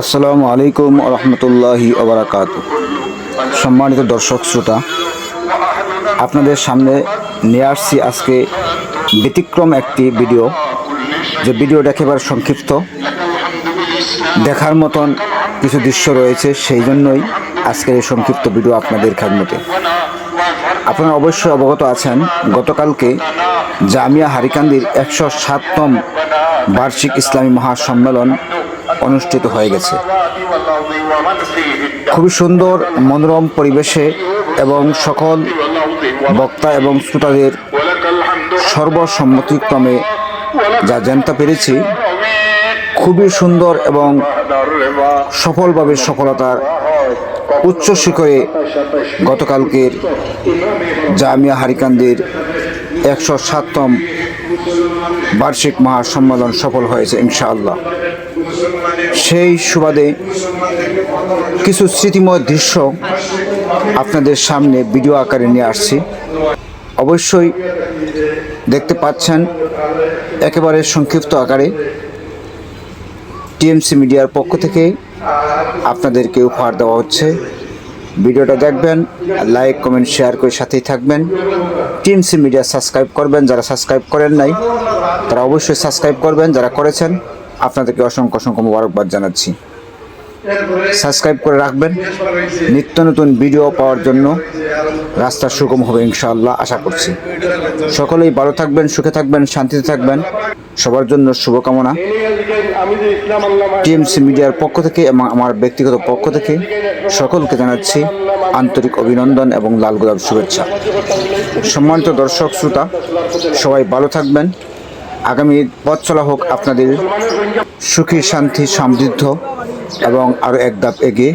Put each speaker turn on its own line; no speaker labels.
আসসালামু আলাইকুম রহমতুল্লাহি ওবারাকাতু। সম্মানিত দর্শক শ্রোতা, আপনাদের সামনে নিয়ে আসছি আজকে ব্যতিক্রম একটি ভিডিও। যে ভিডিওটা একেবারে সংক্ষিপ্ত, দেখার মতন কিছু দৃশ্য রয়েছে, সেই জন্যই আজকের এই সংক্ষিপ্ত ভিডিও আপনাদের খেদমতে। আপনারা অবশ্যই অবগত আছেন, গতকালকে জামিয়া হারিকান্দির 107তম বার্ষিক ইসলামী মহাসম্মেলন অনুষ্ঠিত হয়ে গেছে। খুবই সুন্দর মনোরম পরিবেশে এবং সকল বক্তা এবং শ্রোতাদের সর্বসম্মতিক্রমে যা জানতে পেরেছি, খুবই সুন্দর এবং সফলভাবে সফলতার উচ্চ শিখরে গতকালকের জামিয়া হারিকান্দির 107তম বার্ষিক মহাসম্মেলন সফল হয়েছে ইনশাআল্লাহ। সেই সুবাদে কিছু স্মৃতিময় দৃশ্য আপনাদের সামনে ভিডিও আকারে নিয়ে আসছি। অবশ্যই দেখতে পাচ্ছেন একেবারে সংক্ষিপ্ত আকারে টিএমসি মিডিয়ার পক্ষ থেকে আপনাদেরকে উপহার দেওয়া হচ্ছে। ভিডিওটা দেখবেন, লাইক কমেন্ট শেয়ার করে সাথেই থাকবেন। টিএমসি মিডিয়া সাবস্ক্রাইব করবেন, যারা সাবস্ক্রাইব করেন নাই তারা অবশ্যই সাবস্ক্রাইব করবেন, যারা করেছেন আপনাদেরকে অসংখ্য অসংখ্য মোবারকবাদ জানাচ্ছি। সাবস্ক্রাইব করে রাখবেন, নিত্য নতুন ভিডিও পাওয়ার জন্য রাস্তা সুগম হবে ইনশাআল্লাহ, আশা করছি। সকলেই ভালো থাকবেন, সুখে থাকবেন, শান্তিতে থাকবেন, সবার জন্য শুভকামনা। টিএমসি মিডিয়ার পক্ষ থেকে এবং আমার ব্যক্তিগত পক্ষ থেকে সকলকে জানাচ্ছি আন্তরিক অভিনন্দন এবং লাল গোলাপ শুভেচ্ছা। সম্মানিত দর্শক শ্রোতা, সবাই ভালো থাকবেন। আগামী পথ চলা হোক আপনাদের সুখী, শান্তি, সমৃদ্ধ এবং আরও এক ধাপ এগিয়ে।